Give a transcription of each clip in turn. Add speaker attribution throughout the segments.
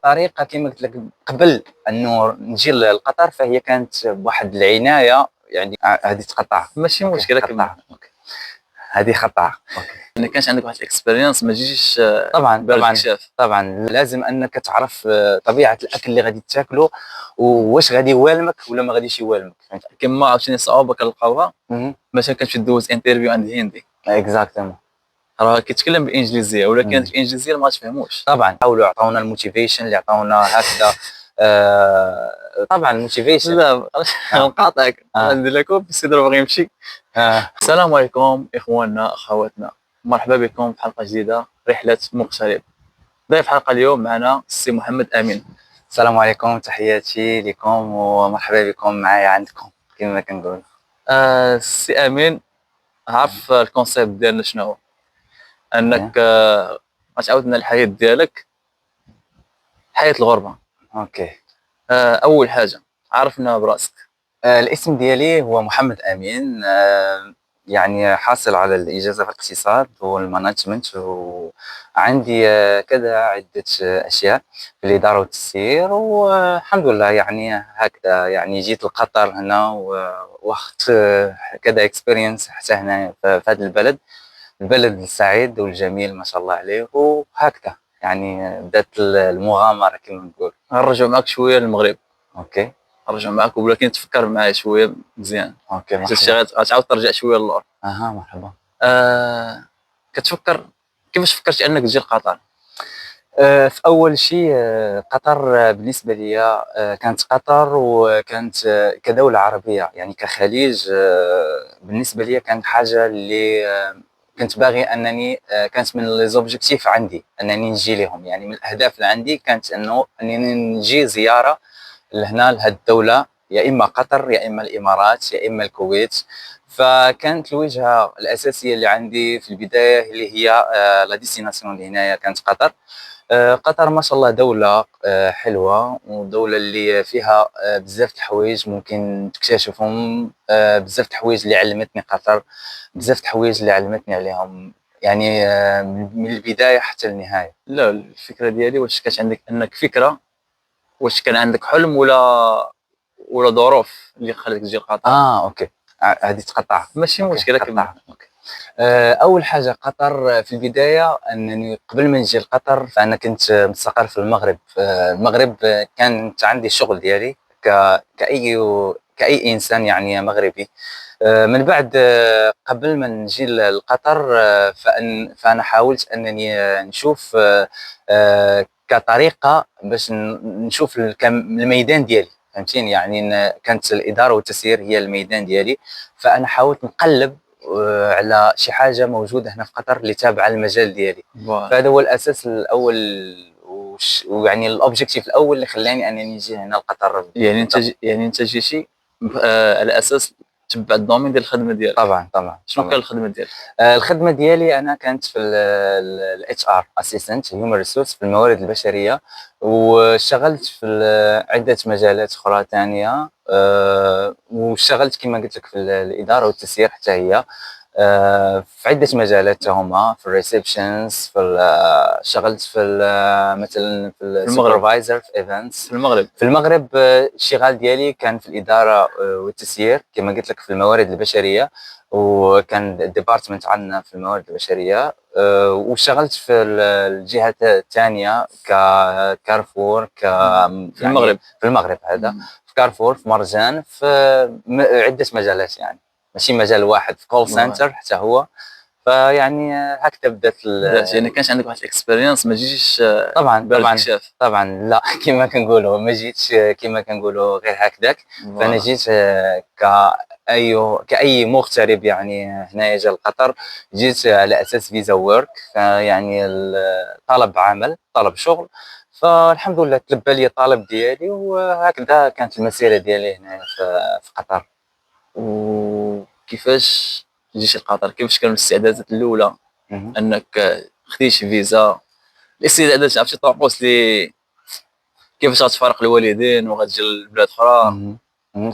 Speaker 1: الطريقه كما قلت لك قبل انه نجي للقطر، فهي كانت بواحد العنايه، يعني هذه تقطع
Speaker 2: ماشي مشكله كمل.
Speaker 1: أوكي. هذه خطا.
Speaker 2: ما كانش عندك واحد الاكسبيرينس ما تجيش
Speaker 1: طبعا
Speaker 2: بارد
Speaker 1: طبعا
Speaker 2: كشاف.
Speaker 1: طبعا لازم انك تعرف طبيعه الاكل اللي غادي تاكله، واش غادي يوالمك ولا ما غاديش يوالمك، فهمت؟
Speaker 2: كما عاوتاني صعوبه كنلقاوها
Speaker 1: مهم.
Speaker 2: مثلا كتمشي دوز انترفيو عند هندي،
Speaker 1: اكزاكتومون.
Speaker 2: راه كيتكلم بالانجليزيه ولكن الانجليزيه ما تفهموش.
Speaker 1: طبعا حاولوا يعطونا الموتيفيشن اللي عطاونا هكذا. طبعا الموتيفيشن.
Speaker 2: لا نقاطعك
Speaker 1: آه.
Speaker 2: ندير لكم السيدر باغي يمشي. السلام عليكم اخواننا اخواتنا، مرحبا بكم في حلقه جديده رحله مغترب. ضيف الحلقه اليوم معنا السي محمد امين.
Speaker 1: السلام عليكم، تحياتي لكم ومرحبا بكم معايا عندكم كما كنقول.
Speaker 2: السي امين، عارف الكونسيبت ديالنا شنو هو؟ انك غتعاود لنا الحياه ديالك، حياه الغربه.
Speaker 1: اوكي.
Speaker 2: اول حاجه عرفنا براسك.
Speaker 1: الاسم ديالي هو محمد امين. يعني حاصل على الاجازه في الاقتصاد والمانجمنت، وعندي كذا عده اشياء في الاداره والتسيير، والحمد لله يعني هكذا. يعني جيت لقطر هنا واخذت كذا اكسبيرينس حتى هنا في هذا البلد السعيد والجميل ما شاء الله عليه، وهكذا يعني بدات المغامره كما نقول.
Speaker 2: غنرجعوا معك شويه للمغرب.
Speaker 1: اوكي.
Speaker 2: نرجع معك ولكن تفكر معايا شويه مزيان.
Speaker 1: اوكي
Speaker 2: حتى الشيء
Speaker 1: مرحبا.
Speaker 2: غتعاود ترجع شويه للور.
Speaker 1: مرحبا.
Speaker 2: كتفكر كيفاش فكرت انك تجي لقطر؟
Speaker 1: في اول شيء قطر بالنسبه لي كانت قطر، وكانت كدوله عربيه يعني كخليج. بالنسبه لي كانت حاجه اللي كنت باغي انني كانت من لي زوبجيكتيف عندي انني نجي لهم. يعني من الاهداف اللي عندي كانت انني نجي زياره لهنا لهذه الدوله، يا اما قطر يا اما الامارات يا اما الكويت. فكانت الوجهه الاساسيه اللي عندي في البدايه اللي هي لا ديستيناسيون اللي هنايا كانت قطر. قطر ما شاء الله دولة حلوة، ودولة اللي فيها بزاف د الحوايج ممكن تكتشفهم. بزاف د الحوايج اللي علمتني قطر، بزاف د الحوايج اللي علمتني عليهم، يعني من البداية حتى النهاية.
Speaker 2: لا، الفكره ديالي واش كانت عندك انك فكره، واش كان عندك حلم ولا ظروف اللي خلاتك تجي لقطر؟
Speaker 1: اوكي. هذه تقطع.
Speaker 2: ماشي مشكله كمل.
Speaker 1: اوكي. اول حاجه قطر في البدايه، انني قبل ما نجي لقطر فانا كنت مستقر في المغرب. المغرب كانت عندي الشغل ديالي كاي انسان يعني مغربي. من بعد قبل ما نجي لقطر فانا حاولت انني نشوف كطريقه باش نشوف الميدان ديالي، فهمتيني؟ يعني كانت الاداره والتسيير هي الميدان ديالي. فانا حاولت نقلب على شي حاجه موجوده هنا في قطر اللي تابعه المجال ديالي. فهذا هو الاساس الاول، ويعني الاوبجيكتيف الاول اللي خلاني انني نجي هنا لقطر.
Speaker 2: يعني انت جيتي على اساس تبع الدومين ديال الخدمه ديالك.
Speaker 1: طبعا.
Speaker 2: شنو كان الخدمه ديالك؟
Speaker 1: الخدمه ديالي انا كانت في الاتش ار اسيستنت هيومن ريسورس في الموارد البشريه، واشتغلت في عده مجالات اخرى ثانيه. واشتغلت كما قلت لك في الاداره والتسيير حتى هي. في عده مجالات هما في الريسبشنز، اشتغلت في مثلا في السوبرفايزر في ايفنتس في المغرب. الشغل ديالي كان في الاداره والتسيير كما قلت لك في الموارد البشريه، وكان الديبارتمنت عندنا في الموارد البشريه. واشتغلت في الجهه الثانيه ككارفور
Speaker 2: في المغرب.
Speaker 1: في المغرب هذا في كارفور، في مرجان، في عده مجالات، يعني ماشي مجال واحد، في كول سنتر حتى هو. فيعني هكذا بدات
Speaker 2: يعني كانش عندك واحد الاكسبيرينس ما جيتيش
Speaker 1: طبعا لا كما كنقولوا ما جيتش كما كنقولوا غير هكذاك. فانا جيت كاي مغترب يعني هنايا جا لقطر، جيت على اساس فيزا وورك، يعني طلب عمل، طلب شغل. فالحمد لله تلبى لي الطلب ديالي، وهكذا كانت المسيره ديالي هنا في قطر.
Speaker 2: وكيفاش جيتي لقطر؟ كيفاش كانوا الاستعدادات الاولى انك خديتي فيزا؟ الاستعدادات عرفتي طقوس لي كيفاش غتفارق الوالدين وغتجي لبلاد اخرى؟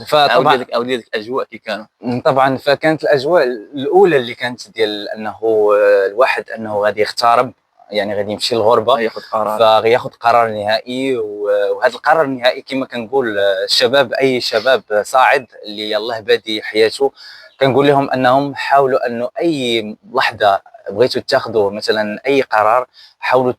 Speaker 2: فطبعا عاود لك الاجواء كي كانوا.
Speaker 1: طبعا فكانت الاجواء الاولى اللي كانت ديال انه الواحد انه غادي يغترب يعني غادي يمشي للغربه،
Speaker 2: ياخذ قرار.
Speaker 1: فغياخذ قرار نهائي. وهذا القرار النهائي كما كنقول الشباب، اي شباب صاعد اللي يلاه بادي حياته، كنقول لهم انهم حاولوا انه اي لحظه بغيتوا تاخذوا مثلا اي قرار، حاولوا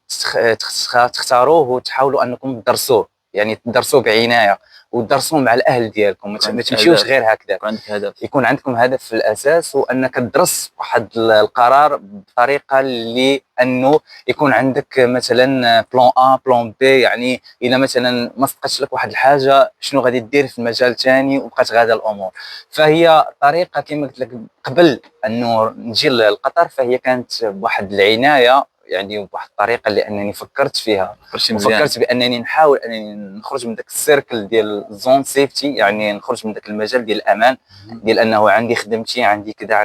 Speaker 1: تختاروه وتحاولوا انكم تدرسوه، يعني تدرسوه بعنايه وتدرسوه مع الاهل ديالكم، ما تمشيوش غير هكذا.
Speaker 2: يكون عندك هدف،
Speaker 1: يكون عندكم هدف في الاساس، وانك تدرس واحد القرار بطريقه اللي انه يكون عندك مثلا بلان ا بلان بي، يعني اذا مثلا ما صدقتش لك واحد الحاجه شنو غادي دير في المجال الثاني، وبقات غاده الامور. فهي طريقه كما قلت لك قبل انه نجي للقطر، فهي كانت بواحد العنايه، يعني بواحد الطريقه لانني فكرت فيها، وفكرت بانني نحاول انني نخرج من ذاك السيركل ديال الزون سيفتي، يعني نخرج من ذاك المجال ديال الامان، ديال انه عندي خدمتي، عندي كذا،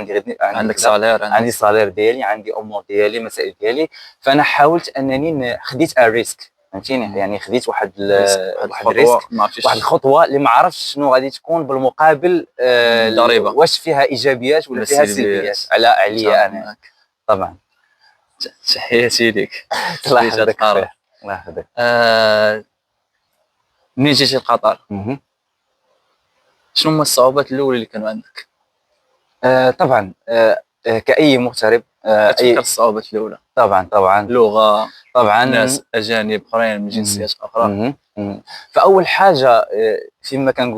Speaker 2: عندك صالير،
Speaker 1: عندي صالير ديالي، عندي امور ديالي، مسائل ديالي. فانا حاولت انني خديت الريسك، فهمتيني، يعني خديت واحد الريسك، واحد الخطوه اللي ما عرفتش شنو غادي تكون بالمقابل،
Speaker 2: ضريبه
Speaker 1: واش فيها ايجابيات ولا فيها سلبيات عليا انا. طبعا.
Speaker 2: تحياتي لك.
Speaker 1: الله يحفظك الله يحفظك.
Speaker 2: منين جيتي لقطر شنو هما الصعوبات الاولى اللي كانوا عندك؟
Speaker 1: طبعا كأي مغترب،
Speaker 2: تذكر الصعوبات الاولى؟
Speaker 1: طبعا
Speaker 2: لغه،
Speaker 1: طبعا،
Speaker 2: ناس اجانب اخرين من جنسيات اخرى.
Speaker 1: فاول حاجه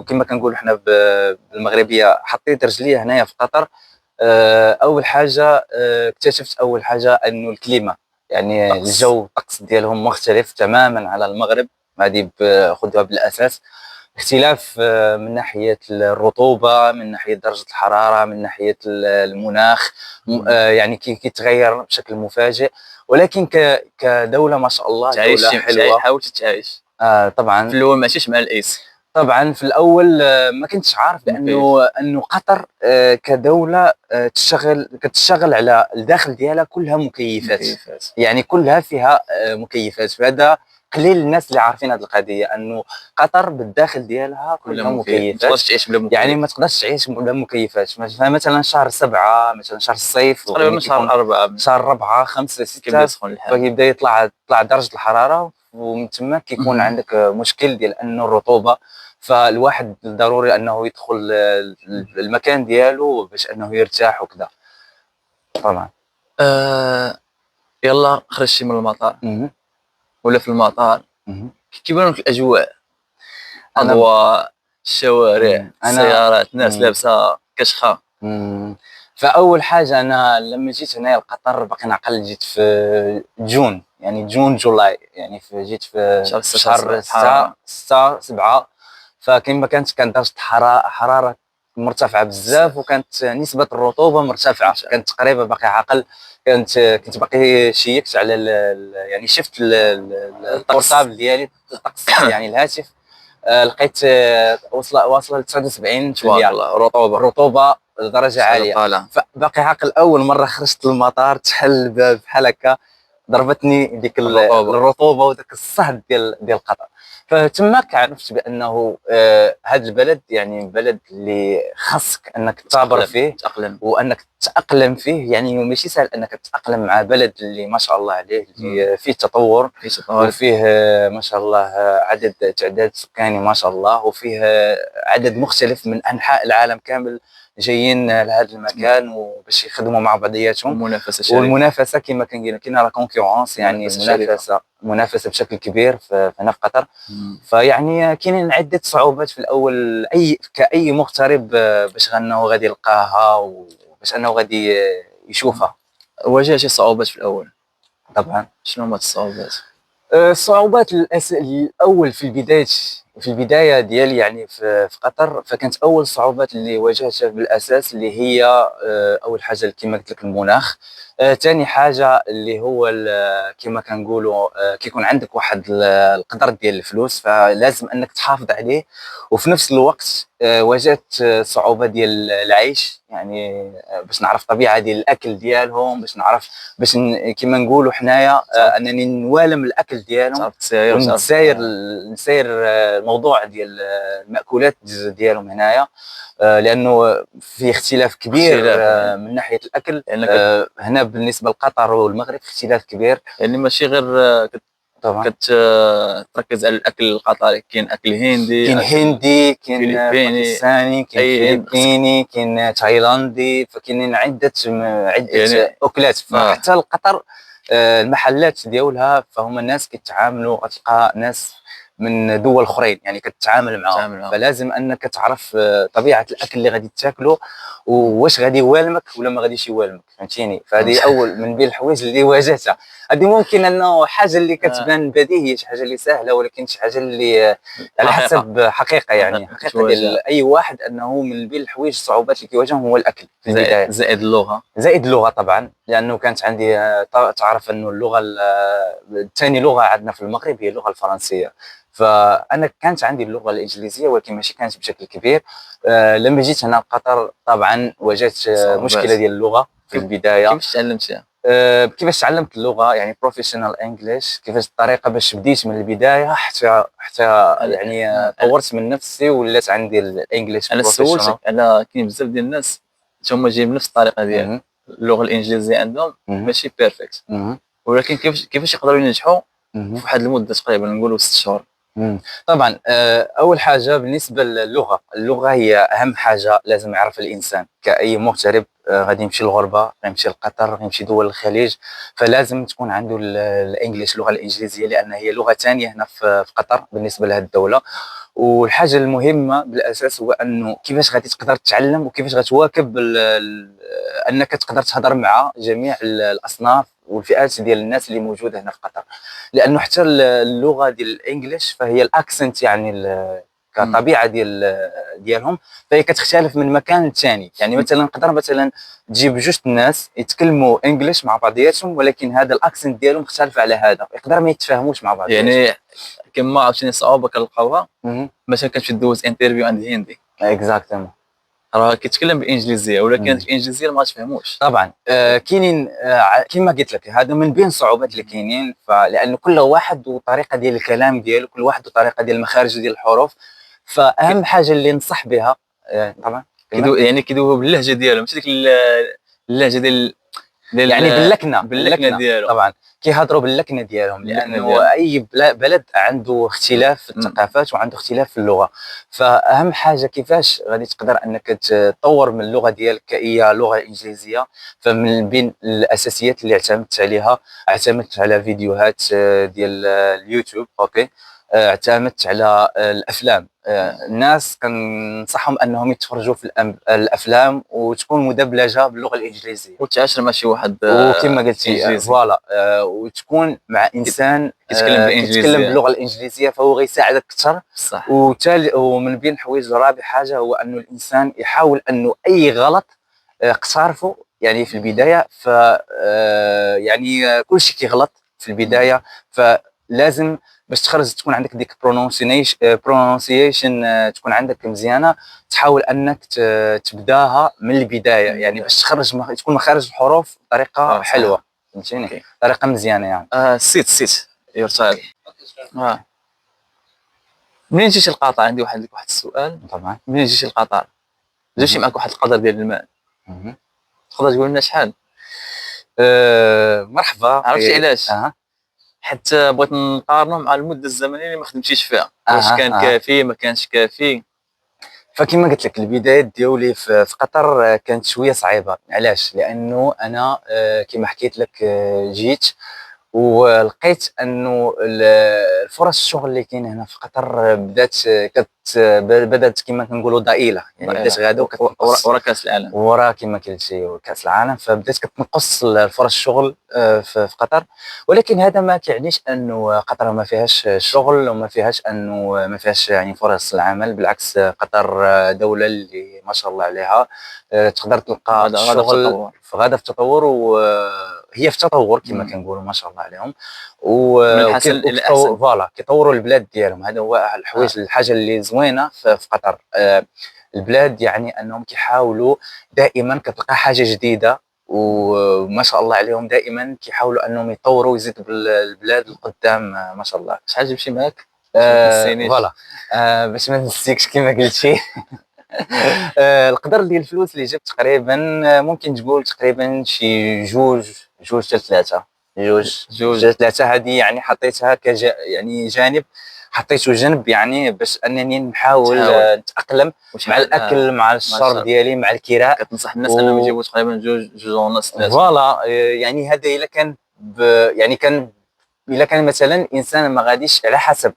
Speaker 1: كما كنقول حنا بالمغربيه، حطيت رجلي هنايا في قطر. اول حاجه اكتشفت اول حاجه انه الكليمه، يعني الجو، الطقس ديالهم مختلف تماما على المغرب، هذه خذوها بالاساس. اختلاف من ناحيه الرطوبه، من ناحيه درجه الحراره، من ناحيه المناخ، يعني كيتغير بشكل مفاجئ. ولكن كدوله ما شاء الله دوله حلوه.
Speaker 2: حاولت تعيش
Speaker 1: طبعا.
Speaker 2: في الاول ماشيش مع الايس.
Speaker 1: طبعا في الاول ما كنتش عارف بانه قطر كدوله كتشتغل على الداخل ديالها كلها مكيفات. يعني كلها فيها مكيفات، فهذا قليل الناس اللي عارفين هذه القضيه، انه قطر بالداخل ديالها كلها مكيفات، ما
Speaker 2: تقدرش تعيش بلا مكيف،
Speaker 1: يعني ما تقدرش تعيش بلا مكيفات. فمثلا شهر 7، مثلا شهر الصيف،
Speaker 2: تقريبا شهر 4
Speaker 1: 5 6 فكيبدا يطلع درجه الحراره، ومن تما كيكون عندك مشكل ديال انه الرطوبه. فالواحد ضروري انه يدخل المكان ديالو باش انه يرتاح وكذا. طبعا.
Speaker 2: يلا خرجتي من المطار ولا في المطار كيبانوا لك الاجواء؟ اضواء، الشوارع، السيارات، الناس لابسه كشخه.
Speaker 1: فاول حاجه انا لما جيت هنايا لقطر باقي نعقل، جيت في جون، يعني جولاي، يعني جيت في شهر 6 7. فكما كانت درجه حراره مرتفعه بزاف، وكانت نسبه الرطوبه مرتفعه، كانت تقريبا باقي عاقل. كنت باقي شيكت على يعني شفت البورتابل ديالي، الطقس يعني الهاتف، لقيت واصله ل 79% الرطوبه درجه عاليه. فباقي عاقل اول مره خرجت للمطار، تحل الباب بحال هكا، ضربتني ديك الرطوبه وذاك الصهد ديال قطر. فتماك عرفت بانه هذا البلد يعني بلد اللي خاصك انك تصابر فيه وانك تتاقلم فيه. يعني ماشي سهل انك تتاقلم مع بلد اللي ما شاء الله عليه، اللي فيه تطور، وفيه ما شاء الله تعداد سكاني ما شاء الله، وفيه عدد مختلف من انحاء العالم كامل جايين لهذا المكان وباش يخدموا مع بعضياتهم. والمنافسه كما كاين لا كونكورونس، يعني منافسه بشكل كبير هنا في قطر. فيعني كاينين عده صعوبات في الاول، كاي مغترب باش انه غادي يلقاها وباش انه غادي يشوفها.
Speaker 2: واجه شي صعوبات في الاول؟
Speaker 1: طبعا.
Speaker 2: شنو هما الصعوبات؟
Speaker 1: الصعوبات الاول في البدايه ديالي يعني في قطر، فكانت اول الصعوبات اللي واجهتها بالاساس اللي هي اول حاجه كما قلت لك المناخ. ثاني حاجه اللي هو كما كنقولوا كيكون عندك واحد القدر ديال الفلوس، فلازم انك تحافظ عليه. وفي نفس الوقت واجهت صعوبه ديال العيش، يعني باش نعرف الطبيعه ديال الاكل ديالهم، باش نعرف باش كما نقولوا حنايا انني نوالم الاكل ديالهم، نساير الموضوع ديال المأكولات ديالهم هنايا. لانه في اختلاف كبير
Speaker 2: اختلاف.
Speaker 1: من ناحيه الاكل.
Speaker 2: لانك
Speaker 1: هنا بالنسبه لقطر والمغرب اختلاف كبير.
Speaker 2: يعني ماشي غير
Speaker 1: طبعا
Speaker 2: تركز على الاكل القطري، كاين اكل هندي،
Speaker 1: كاين
Speaker 2: اكل
Speaker 1: هندي، كاين
Speaker 2: فلبيني،
Speaker 1: باكستاني، كاين
Speaker 2: اي هند
Speaker 1: فلبيني، كاين تايلاندي، فكاينين عده
Speaker 2: يعني
Speaker 1: اكلات. فحتى القطر المحلات ديالها فهم الناس كيتعاملوا، غتلقى ناس من دول اخرين يعني كتعامل معاهم،
Speaker 2: تعامل معاهم.
Speaker 1: فلازم انك تعرف طبيعه الاكل اللي غادي تاكله، واش غادي يوالمك ولا ما غاديش يوالمك، فهمتيني. فهذه اول من بين الحوايج اللي واجهتها. هذه ممكن انه حاجه اللي كتبان بديهيه، شي حاجه اللي سهله، ولكن شي حاجه اللي على
Speaker 2: حقيقة
Speaker 1: حسب حقيقه، يعني حقيقه ديال اي واحد، انه من بين الحوايج الصعوبات اللي كيواجههم هو الاكل في البدايه.
Speaker 2: زائد اللغة.
Speaker 1: زائد اللغه طبعا، لانه كانت عندي تعرف انه اللغه ثاني لغه عندنا في المغرب هي اللغه الفرنسيه. فانا كانت عندي اللغه الانجليزيه ولكن ماشي كانت بشكل كبير. لما جيت هنا لقطر طبعا واجهت مشكله ديال اللغه في البدايه.
Speaker 2: كيفاش تعلمتيها؟
Speaker 1: كيفاش تعلمت اللغه، يعني بروفيشنال انجلش، كيفاش الطريقه باش بديت من البدايه حتى يعني طورت من نفسي ولات عندي الانجليش
Speaker 2: انا
Speaker 1: بروفيشنال.
Speaker 2: سولتك على كاين بزاف ديال الناس هما جايين بنفس الطريقه ديالك، اللغه الانجليزيه عندهم ماشي بيرفكت، ولكن كيفاش يقدروا ينجحوا في واحد المده تقريبا نقولوا 6 شهور؟
Speaker 1: طبعا اول حاجه بالنسبه للغه، اللغه هي اهم حاجه لازم يعرف الانسان كاي مغترب غادي يمشي للغربه، غيمشي لقطر، غيمشي دول الخليج، فلازم تكون عنده الانجليش، اللغه الانجليزيه، لان هي لغه ثانيه هنا في قطر بالنسبه لهذه الدوله. والحاجه المهمه بالاساس هو انه كيفاش غادي تقدر تتعلم وكيفاش غتواكب انك تقدر تهضر مع جميع الاصناف والفئات ديال الناس اللي موجوده هنا في قطر، لانه حتى اللغه ديال الانجليش فهي الاكسنت، يعني كطبيعه ديالهم فهي كتختلف من مكان لثاني. يعني مثلا نقدر مثلا تجيب جوج الناس يتكلموا انجليش مع بعضياتهم، ولكن هذا الاكسنت ديالهم مختلف على هذا، يقدر ما يتفاهموش مع بعضياتهم.
Speaker 2: يعني كما عاوتاني صعوبه كنلقاوها مثلا كتمشي دوز انترفيو عند هندي،
Speaker 1: اكزاكتومون،
Speaker 2: راه كيتكلم بالانجليزيه ولكن الانجليزيه ما تفهموش.
Speaker 1: طبعا كاينين كما قلت لك هذا من بين الصعوبات اللي كاينين، لان كل واحد وطريقه ديال الكلام ديالو، كل واحد وطريقه ديال المخارج ديال الحروف. فاهم حاجه اللي ننصح بها طبعا
Speaker 2: يعني كيدويو باللهجه ديالهم، ماشي ديك اللهجه ديال
Speaker 1: يعني باللكنه
Speaker 2: ديالهم.
Speaker 1: طبعا كيهضروا باللكنه ديالهم، لانه اي بلد عنده اختلاف في الثقافات وعنده اختلاف في اللغه. فاهم حاجه كيفاش غادي تقدر انك تطور من اللغه ديالك كاي لغه انجليزيه. فمن بين الاساسيات اللي اعتمدت على فيديوهات ديال اليوتيوب، اوكي، اعتمدت على الافلام. الناس كنصحهم انهم يتفرجوا في الافلام وتكون مدبلجه باللغه الانجليزيه،
Speaker 2: وتعاشر مع شي واحد
Speaker 1: وكما قلتي فوالا، وتكون مع انسان كيتكلم باللغه الانجليزيه، فهو غيساعدك اكثر.
Speaker 2: صح.
Speaker 1: ومن بين الحوايج الرابع حاجه هو انه الانسان يحاول انه اي غلط اقترفه يعني في البدايه، ف يعني كل شيء كيغلط في البدايه، فلازم باش تخرج تكون عندك ديك برونونسيشن تكون عندك مزيانه، تحاول انك تبداها من البدايه، يعني باش تخرج تكون مخارج الحروف بطريقه حلوه، فهمتيني، طريقه مزيانه يعني.
Speaker 2: سيت يور تايم. منين جيتي لقطر؟ عندي واحد السؤال.
Speaker 1: طبعا
Speaker 2: منين جيتي لقطر؟ جاوشي معك واحد القدر ديال المال، تقدر تقول لنا شحال؟
Speaker 1: مرحبا.
Speaker 2: عرفتي علاش؟ حتى بغيت نقارنوا مع المده الزمنيه اللي ما خدمتيش فيها، واش كان كافي ما كانش كافي.
Speaker 1: فكما قلت لك البدايات ديالي في قطر كانت شويه صعيبه. علاش؟ لانه انا كما حكيت لك جيت ولقيت انه الفرص الشغل اللي كاين هنا في قطر بدات كما كنقولوا ضئيله، يعني بدات غادا
Speaker 2: ورا كاس العالم،
Speaker 1: ورا كما قلتي كاس العالم، فبدات كتنقص فرص الشغل في قطر. ولكن هذا ما كيعنيش انه قطر ما فيهاش شغل وما فيهاش انه ما فيهاش يعني فرص العمل. بالعكس، قطر دوله اللي ما شاء الله عليها تقدر تلقى شغل غادا في التطور، وهي في تطور كما كنقولوا ما شاء الله عليهم.
Speaker 2: من الحسن الى الاحسن،
Speaker 1: فوالا كيطوروا البلاد ديالهم. هذا هو الحوايج الحاجه اللي زوينه في قطر. البلاد يعني انهم كيحاولوا دائما كتلقى حاجه جديده، وما شاء الله عليهم دائما كيحاولوا انهم يطوروا ويزيدوا البلاد لقدام ما شاء الله.
Speaker 2: شحال جبتي معاك؟
Speaker 1: فوالا باش ما نسيكش كما قلتي القدر ديال الفلوس اللي جبت تقريبا ممكن تقول تقريبا شي جوج حتى ثلاثة، جوج حتى ثلاثة. هذه يعني حطيتها يعني جانب، حطيته جنب يعني باش انني نحاول نتاقلم مع الاكل مع الشرب ديالي مع الكراء.
Speaker 2: كتنصح الناس انهم يجيبوا تقريبا جوج ونص ثلاثة.
Speaker 1: فوالا يعني هذا الا كان يعني كان الا كان مثلا انسان ما غاديش على حسب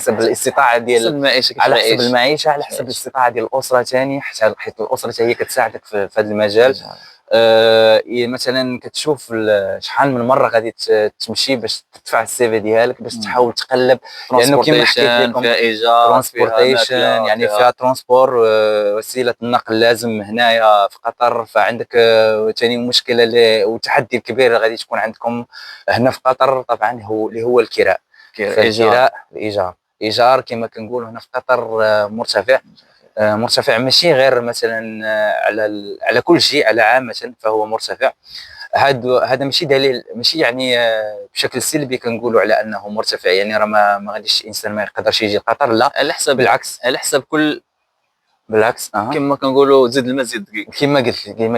Speaker 1: الاستطاعه ديال
Speaker 2: المعيشه،
Speaker 1: على حسب المعيشه، على حسب الاستطاعه ديال الاسره ثاني، حيت الاسره هي كتساعدك في هذا المجال. مثلا كتشوف شحال من مره غادي تمشي باش تدفع السي في ديالك باش تحاول تقلب، لانه كما حكيت لكم
Speaker 2: فيها ايجار،
Speaker 1: ترونسبورتيشن يعني فيها ترونسبور، وسيله النقل لازم هنايا في قطر. فعندك ثاني مشكله وتحدي الكبير غادي تكون عندكم هنا في قطر طبعا هو اللي هو الكراء. الايجار كما كنقولوا هنا في قطر مرتفع ماشي غير مثلا على كل شيء، على عامه فهو مرتفع. هذا ماشي دليل، ماشي يعني بشكل سلبي كنقولوا على انه مرتفع، يعني راه ما غاديش الانسان ما يقدرش يجي لقطر، لا
Speaker 2: على حسب
Speaker 1: بالعكس،
Speaker 2: على حسب كل
Speaker 1: بالعكس
Speaker 2: كما كنقولوا زيد الماء زيد الدقيق.
Speaker 1: كما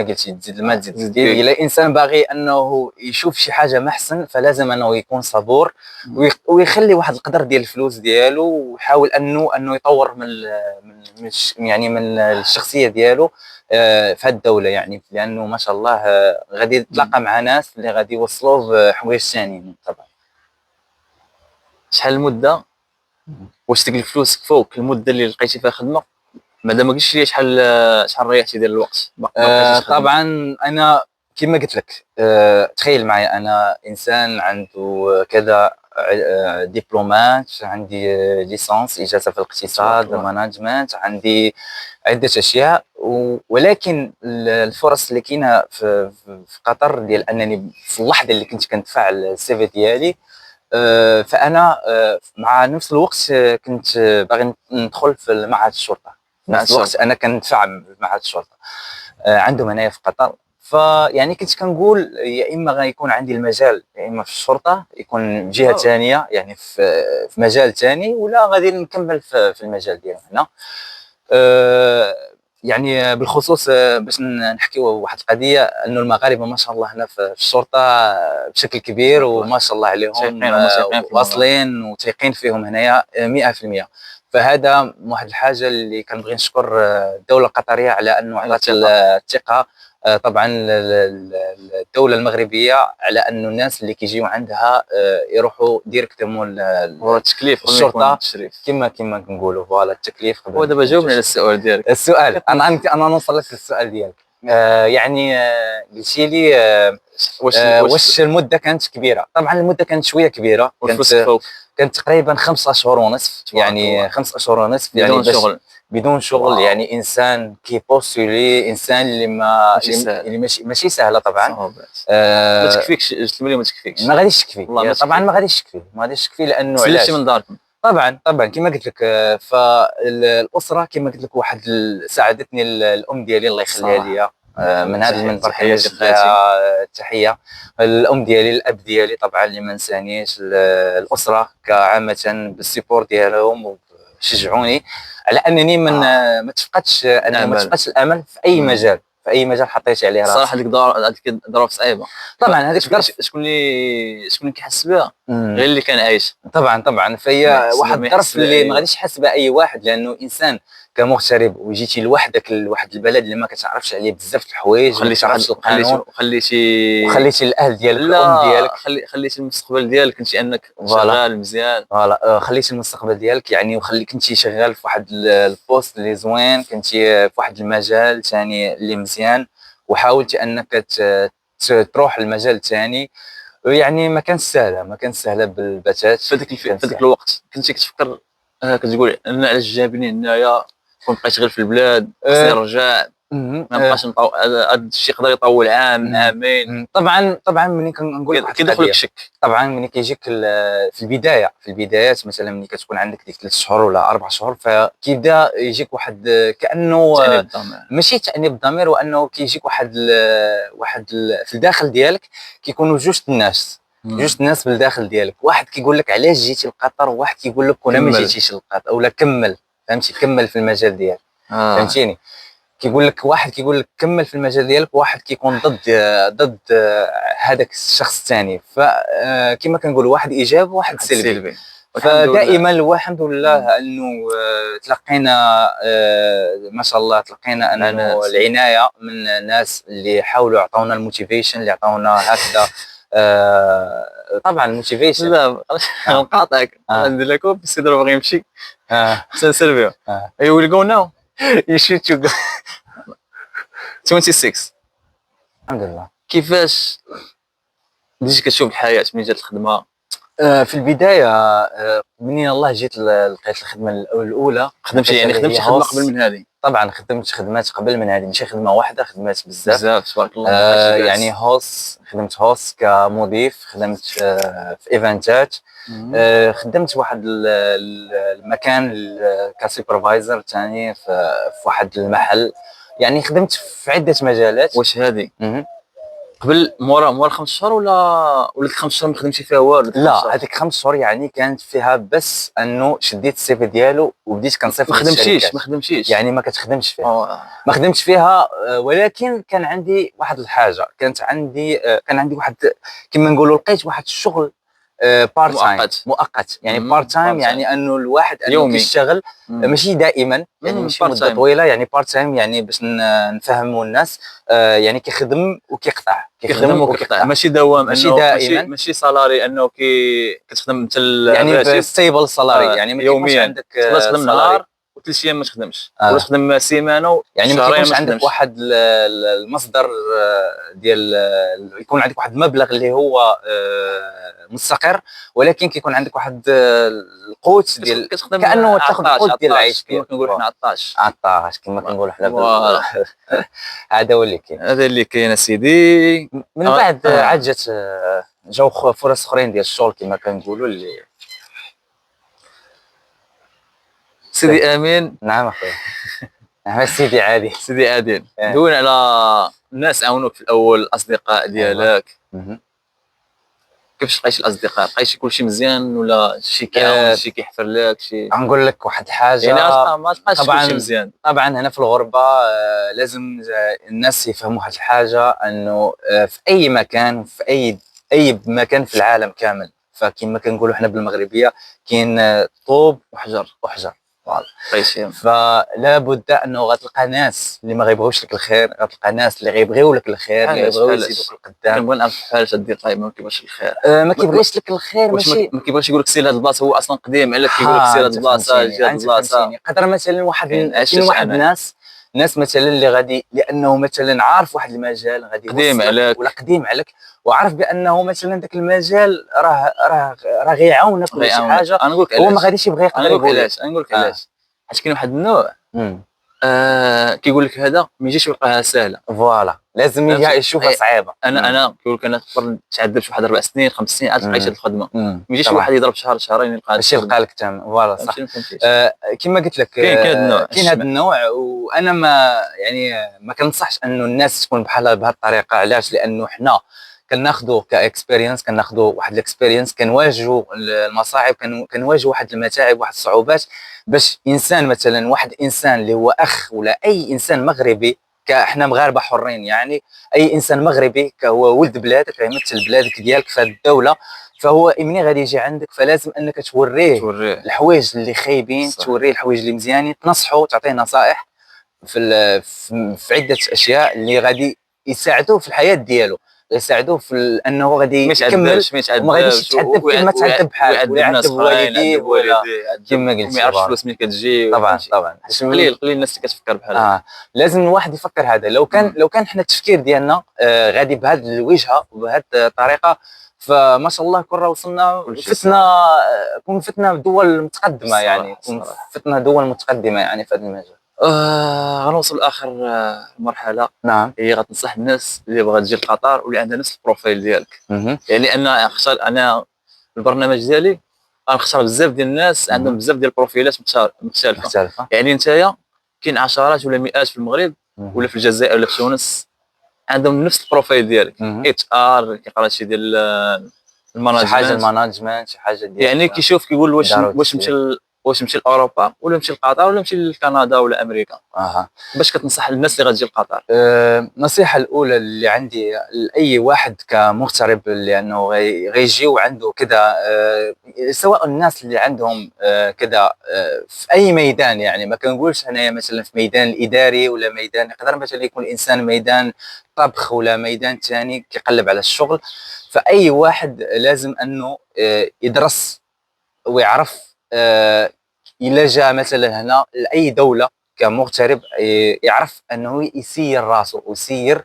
Speaker 1: قلتي تزيد الماء تزيد الدقيق. الا الانسان باغي انه يشوف شي حاجه ما احسن فلازم انه يكون صبور ويخلي واحد القدر ديال الفلوس ديالو، ويحاول انه يطور يعني من الشخصيه ديالو في هذه الدوله، يعني لانه ما شاء الله غادي يتلاقى مع ناس اللي غادي يوصلوه بحوايج ثانيين طبعا.
Speaker 2: شحال المده واش ديك الفلوس فوق المده اللي لقيتي فيها خدمه؟ مادام ما قلتش لي شحال ريحتي ديال الوقت.
Speaker 1: طبعا انا كما قلت لك، تخيل معي انا انسان عنده كذا دبلومات، عندي ليسانس اجازه في الاقتصاد مانجمنت، عندي عده اشياء، ولكن الفرص اللي كاينه في قطر ديال انني في اللحظه اللي كنت كندفع السي في ديالي، فانا مع نفس الوقت كنت باغي ندخل في معهد الشرطه. في نفس الوقت انا كندفع معهد الشرطه عندهم هنايا في قطر. فيعني كنت كنقول يا اما غيكون عندي المجال يا اما في الشرطه يكون جهه ثانيه، يعني في مجال ثاني، ولا غادي نكمل في المجال ديالنا هنا. يعني بالخصوص باش نحكيو واحد القضيه، انه المغاربه ما شاء الله هنا في الشرطه بشكل كبير، وما شاء الله عليهم واصلين وتيقين فيهم هنايا 100%. فهذا واحد الحاجه اللي كنبغي نشكر الدوله القطريه على انه عطات الثقه طبعا الدوله المغربيه على انه الناس اللي كيجيو عندها يروحوا ديريكتومون
Speaker 2: التكليف
Speaker 1: الشرطه كما كنقولوا فوالا التكليف.
Speaker 2: ودابا جاوبني على السؤال ديالك.
Speaker 1: السؤال انا نوصل لك للسؤال ديالك. يعني قلتي لي واش المده كانت كبيره؟ طبعا المده كانت شويه كبيره، كانت تقريبا 5 اشهر ونصف، يعني 5 اشهر ونصف يعني بدون شغل. يعني انسان كيبوستولي، انسان اللي ماشي سهله طبعا.
Speaker 2: ما تكفيكش 3 مليون، ما تكفيكش،
Speaker 1: ما غاديش تكفي طبعا، ما غاديش تكفي لانه
Speaker 2: علاش من داركم
Speaker 1: طبعا كما قلت لك. فالاسره كما قلت لك واحد ساعدتني الام ديالي الله يخليها ليا، من هذا المنبر التحيه الام ديالي، الاب ديالي طبعا اللي ما نسانيش، الاسره كعامه بالسيبور ديالهم وشجعوني على انني ما تفقدش الامل في اي مجال، في اي مجال حطيت عليه راسي.
Speaker 2: صراحه هذيك ظروف صعيبه
Speaker 1: طبعا. هذيك
Speaker 2: شكون اللي كيحس بها؟ غير اللي كان عايش.
Speaker 1: طبعا فهي واحد الظرف اللي ما غاديش يحس بها اي واحد، لانه انسان كمغترب وجيتي لوحدك لواحد البلد اللي ما كتعرفش عليه بزاف د الحوايج، ما كتعرفش القانون، وخليتي الاهل ديالك الام ديالك،
Speaker 2: خليتي المستقبل ديالك كنتي انك شغال مزيان،
Speaker 1: خليتي المستقبل ديالك يعني، كنتي شغال في واحد البوست اللي زوين، كنتي في واحد المجال ثاني اللي مزيان، وحاولتي انك تروح المجال الثاني. يعني ما كانش سهله بالبتات
Speaker 2: في ذاك الوقت. كنتي كتفكر كتقول انا علاش جابني هنايا، كون بقيت غير في البلاد خصني نرجع، ما نبقاش هذا الشيء يقدر يطول عامين.
Speaker 1: طبعا ملي كنقول لك
Speaker 2: كيدخلك الشك.
Speaker 1: طبعا ملي كيجيك في البدايات مثلا ملي كتكون عندك ديك 3 شهور ولا 4 شهور، فكيبدا يجيك واحد كانه ماشي تأنيب الضمير، وانه كيجيك واحد في الداخل ديالك كيكونوا جوج الناس بالداخل ديالك، واحد كيقول لك علاش جيتي لقطر، وواحد كيقول لك كون ما جيتيش لقطر، اولا كمل، فهمتي، كمل في المجال ديالك. فهمتيني. كيقول لك واحد كيقول لك كمل في المجال ديالك، وواحد كيكون ضد هذاك الشخص الثاني. فكما كنقول واحد ايجابي وواحد سلبي. فدائما الحمد لله انه تلقينا ما شاء الله، تلقينا انه العنايه من الناس اللي حاولوا يعطونا الموتيفيشن، اللي عطونا هكذا طبعا الموتيفيشن.
Speaker 2: لا نقاطعك، ندير لك السي بغى يمشي حسن سيرفيو. You will go now. You should to go. 26.
Speaker 1: الحمد لله.
Speaker 2: كيفاش بديتي كتشوف الحياه ملي جات الخدمه؟
Speaker 1: في البدايه منين الله جيت لقيت الخدمه الاولى.
Speaker 2: خدمتي يعني خدمتي خدمه قبل من هذه؟
Speaker 1: طبعا خدمت خدمات قبل من هذه، ماشي خدمه واحده، خدمات بزاف
Speaker 2: تبارك الله.
Speaker 1: يعني خدمت هوس كمضيف، خدمت في ايفنتات، خدمت واحد المكان كسوبرفايزر ثاني في واحد المحل. يعني خدمت في عده مجالات.
Speaker 2: واش هذه قبل مورا 5 شهور ولا 5 شهور ما خدمتي فيها والو؟
Speaker 1: لا هذيك 5 شهور يعني كانت فيها بس انه شديت السي في ديالو وبديت كنصيفط.
Speaker 2: ما خدمتيش
Speaker 1: يعني ما كتخدمش فيها. ما خدمتش فيها، ولكن كان عندي واحد الحاجه، كان عندي واحد كما نقولوا لقيت واحد الشغل بارت تايم مؤقت. يعني بارت تايم يعني انه الواحد انه يشتغل ماشي دائما، يعني ماشي مده طويله، يعني بارت تايم يعني باش نفهموا الناس يعني كيخدم وكيقطع،
Speaker 2: ماشي دوام، ماشي سالاري انه كتخدم انت
Speaker 1: يعني ستيبل سالاري. يعني ما يوميا
Speaker 2: عندك تخدم نهار و3 ايام ما تخدمش، ولا تخدم سيمانه
Speaker 1: يعني ما يكونش عندك واحد المصدر ديال، يكون عندك واحد المبلغ اللي هو مستقر، ولكن كيكون عندك واحد القوت ديال كانه تاخذ القوت ديال العيش
Speaker 2: كما كنقولوا حنا
Speaker 1: عطاش كما كنقولوا حنا. هذا هو اللي كاين،
Speaker 2: هذا اللي كاين سيدي.
Speaker 1: من بعد عاد جاو فرص اخرين ديال الشغل كما كنقولوا اللي
Speaker 2: سيدي امين.
Speaker 1: نعم اخويا. نعم سيدي عادي.
Speaker 2: سيدي عادل، دوين على الناس عاونوك في الاول، الاصدقاء ديالك. كيفاش لقيتي الاصدقاء؟ لقيتي كلشي مزيان ولا شي كيعاون شي كيحفر لك شي؟
Speaker 1: غنقول لك واحد الحاجه،
Speaker 2: يعني ما تلقاش كلشي مزيان.
Speaker 1: طبعا هنا في الغربه لازم الناس يفهموا واحد الحاجه، انه في اي مكان، في اي مكان في العالم كامل، فكما كنقولوا حنا بالمغربيه كاين طوب وحجر. فلا بد انه غتلقى ناس اللي ما غيبغيوش لك الخير، غتلقى ناس اللي غيبغيو لك الخير، اللي غيبغيو يزيدوك القدام.
Speaker 2: كنبغي نعرف بحال اصدقائي ما كيبغيش الخير.
Speaker 1: ما كيبغيش لك الخير،
Speaker 2: ماشي ما كيبغيش يقول لك سير لهاد البلاصه، هو اصلا قديم عليك كيقول لك سير لهاد البلاصه، جي هاد البلاصه.
Speaker 1: قدر مثلا واحد ناس مثلا اللي غادي لانه مثلا عارف واحد المجال غادي
Speaker 2: قديم عليك
Speaker 1: ولا قديم عليك، وعارف بانه مثلا ذاك المجال راه غيعاونك ولا شي حاجه، هو ما غاديش يبغي يقدر يقول لك.
Speaker 2: نقول لك علاش، حيت كاين واحد النوع كيقول لك هذا ما يجيش يلقاها سهله.
Speaker 1: فوالا لازم يشوفها صعيبه.
Speaker 2: انا كيقول لك انا نقدر نتعذب شي واحد 4 سنين 5 سنين عاد لقيت هذه الخدمه، ما يجيش واحد يضرب شهر شهرين يلقى
Speaker 1: باش يلقى لك تمام. فوالا صح. كما قلت لك كاين هذا النوع، وانا ما كنصحش انه الناس تكون بحال بهذه الطريقه. علاش؟ لانه حنا كناخذوا كاكسبيرينس، كناخذوا واحد الاكسبيرينس، كنواجهوا المصاعب، كنواجهوا واحد المتاعب، واحد الصعوبات، باش انسان مثلا واحد انسان اللي هو اخ ولا اي انسان مغربي، احنا مغاربه حرين، يعني اي انسان مغربي هو ولد بلادك، يمثل بلادك ديالك في هذه الدوله، فهو منين غادي يجي عندك فلازم انك توريه الحوايج اللي خايبين، توريه الحوايج اللي مزيانين، تنصحوا، تعطيه نصائح في عده اشياء اللي غادي يساعدوه في الحياه ديالو، يساعدوه في انه غادي يكمل وما غاديش يتعذب كما تعذب بحال ويعذب والديه ولا كما قلت،
Speaker 2: ما يعرفش الفلوس ملي كتجي.
Speaker 1: طبعا
Speaker 2: قليل الناس اللي كتفكر بحال
Speaker 1: لازم الواحد يفكر هذا. لو كان حنا التفكير ديالنا غادي بهذه الوجهه وبهذه الطريقه، فما شاء الله كنا وصلنا فتنا دول متقدمه، يعني فتنا دول متقدمه يعني في هذا المجال.
Speaker 2: غنوصل لاخر مرحله.
Speaker 1: نعم.
Speaker 2: هي غتنصح الناس اللي بغات تجي لقطر واللي عندها نفس البروفايل ديالك. يعني انا البرنامج ديالي غنختار بزاف ديال الناس عندهم بزاف ديال البروفيلات مختلفه. يعني نتايا كاين عشرات ولا مئات في المغرب ولا في الجزائر ولا في تونس عندهم نفس البروفايل ديالك. اتش ار كيقرا شي ديال الماناجمنت،
Speaker 1: شي حاجه الماناجمنت، شي حاجه ديال
Speaker 2: يعني كيشوف كيقول واش مشى واش نمشي لاوروبا ولا نمشي لقطر ولا نمشي لكندا ولا امريكا؟
Speaker 1: اها.
Speaker 2: باش كتنصح الناس اللي غتجي لقطر؟
Speaker 1: النصيحة الأولى اللي عندي لأي واحد كمغترب، لأنه غيجيو عنده كذا، سواء الناس اللي عندهم كذا في أي ميدان، يعني ما كنقولش أنايا مثلا في ميدان الإداري ولا ميدان، يقدر مثلا يكون الإنسان ميدان طبخ ولا ميدان ثاني كيقلب على الشغل. فأي واحد لازم أنه يدرس ويعرف، إلا جا مثلا هنا لأي دولة كمغترب، يعرف انه يسير راسه ويسير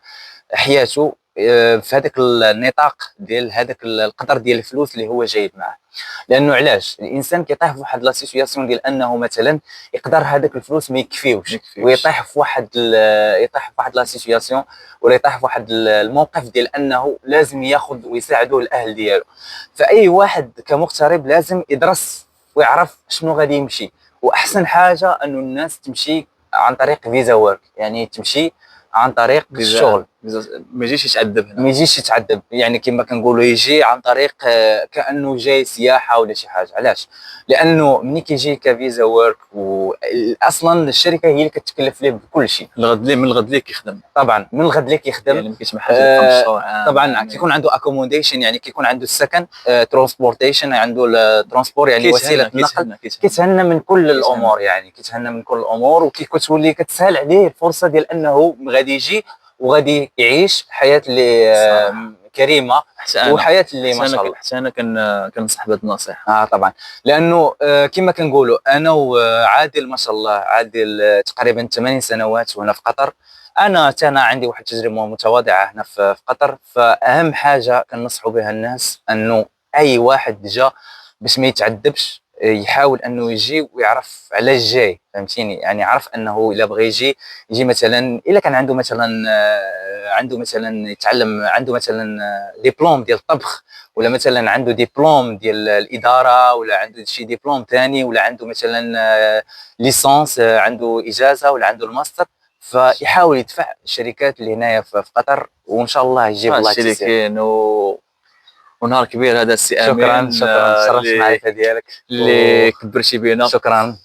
Speaker 1: حياته في هذاك النطاق ديال هذاك القدر ديال الفلوس اللي هو جايب معاه. لانه علاش الانسان كيطيح في واحد لا سيتوياسيون ديال انه مثلا يقدر هذاك الفلوس ما يكفيوش، ويطيح في واحد لا سيتوياسيون، ولا يطيح في واحد الموقف ديال انه لازم ياخذ ويساعدوا الاهل ديالو. فاي واحد كمغترب لازم يدرس ويعرف شنو غادي يمشي. واحسن حاجه انه الناس تمشي عن طريق فيزا ورك، يعني تمشي عن طريق الشغل،
Speaker 2: ما يجيش يتعذب هنا،
Speaker 1: ما يجيش يتعذب، يعني كما كنقولوا يجي عن طريق كانه جاي سياحه ولا شي حاجه. علاش؟ لانه ملي كيجي كفيزا ورك، واصلا الشركه هي اللي كتكلف ليه بكل شيء.
Speaker 2: من الغد ليه كيخدم،
Speaker 1: طبعا من الغد ليه كيخدم،
Speaker 2: يعني ما كاينش ما حاجه 5 شهور
Speaker 1: طبعا
Speaker 2: يعني.
Speaker 1: كيكون عنده اكوموديشن، يعني كيكون عنده السكن، ترانسبورتيشن، عنده الترانسبور يعني وسيله النقل، كيتهنى من كل الامور، يعني كيتهنى من كل الامور، وكتولي كتسهل عليه الفرصه ديال انه غادي يجي وغادي يعيش حياه اللي كريمه، وحياه اللي ما شاء الله.
Speaker 2: حتى انا كنصح بهذه النصيحه.
Speaker 1: طبعا، لانه كما كنقولوا انا وعادل ما شاء الله، عادل تقريبا 8 سنوات وهنا في قطر. انا عندي واحد التجربه متواضعه هنا في قطر. فاهم حاجه كنصحوا بها الناس انه اي واحد جا باش ما يتعذبش، يحاول انه يجي ويعرف علاش جاي، فهمتيني؟ يعني يعرف انه الا بغى يجي مثلا، الا كان عنده مثلا يتعلم، عنده مثلا ديبلوم ديال الطبخ، ولا مثلا عنده ديبلوم ديال الاداره، ولا عنده شي ديبلوم ثاني، ولا عنده مثلا ليسونس، عنده اجازه، ولا عنده الماستر، فيحاول يدفع الشركات اللي هنايا في قطر، وان شاء الله يجيب الله
Speaker 2: الشيء اللي كاين ونهار كبير هذا السي
Speaker 1: امين. شكرا شرفت المعرفه ديالك
Speaker 2: اللي كبرتي بينا.
Speaker 1: شكرا.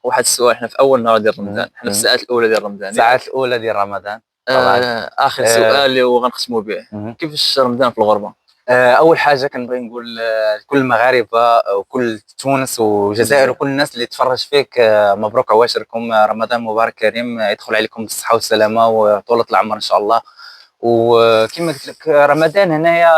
Speaker 2: واحد السؤال، احنا في اول نهار ديال رمضان، احنا في الساعات الاولى ديال رمضان، طبعا اخر سؤال اللي وغنختموا به، كيفاش رمضان في الغربه؟
Speaker 1: اول حاجه كنبغي نقول لكل المغاربه وكل تونس والجزائر وكل الناس اللي تفرج فيك، مبروك عواشركم، رمضان مبارك كريم، يدخل عليكم بالصحه والسلامه وطولة العمر ان شاء الله. وكما قلت لك رمضان هنايا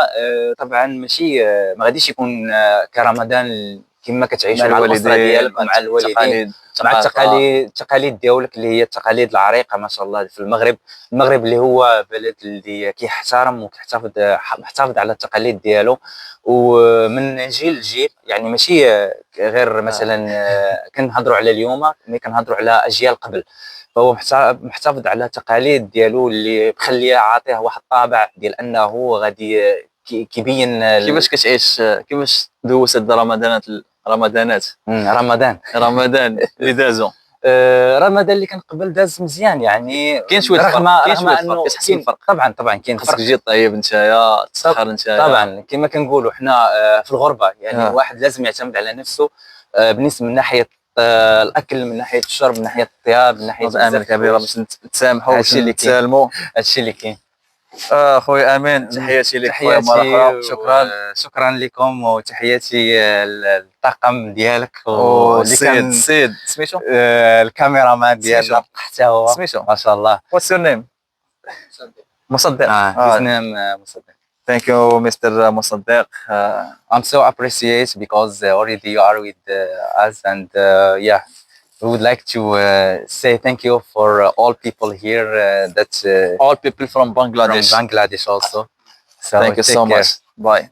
Speaker 1: طبعا ماشي ما غاديش يكون كرمضان كما كتعيشوا مع الاسره ديالك ومع الوالدين، مع التقاليد ديالك اللي هي التقاليد العريقه ما شاء الله في المغرب. المغرب اللي هو بلد اللي كيحترم محتفظ على التقاليد ديالو، ومن جيل لجيل، يعني ماشي غير مثلا كنهضروا على اليوم، مي كنهضروا على اجيال قبل. فهو محتفظ على التقاليد ديالو اللي مخليه عاطيه واحد الطابع ديال انه غادي كيبين
Speaker 2: كيفاش كتعيش، كيفاش دوزت هاد رمضان اللي دازو.
Speaker 1: رمضان اللي كان قبل داز مزيان، يعني
Speaker 2: كاين شويه
Speaker 1: رغم انه
Speaker 2: كتحس بالفرق.
Speaker 1: طبعا كاين فرق،
Speaker 2: خاصك تجي طيب نتايا تسخر نتايا.
Speaker 1: طبعا كما كنقولوا حنا في الغربه، يعني الواحد لازم يعتمد على نفسه، بالنسبه من ناحيه الاكل، من ناحيه الشرب، من ناحيه الطياب، من ناحيه
Speaker 2: امين كبيره باش نتسامحوا ونتسالموا.
Speaker 1: هادشي اللي كاين.
Speaker 2: خويا امين، تحياتي لك خويا مره اخرى.
Speaker 1: شكرا لكم، وتحياتي للطاقم ديالك
Speaker 2: والسيد سميتو
Speaker 1: الكاميرامان ديالنا حتى هو
Speaker 2: سميتو
Speaker 1: ما شاء الله.
Speaker 2: واتس يور نيم؟ مصدق.
Speaker 1: his name مصدق.
Speaker 2: Thank you, Mr. Mossadegh.
Speaker 1: I'm so appreciate because already you are with us, and yeah, we would like to say thank you for all people here, all
Speaker 2: people from Bangladesh.
Speaker 1: also. So
Speaker 2: thank you so much. Bye.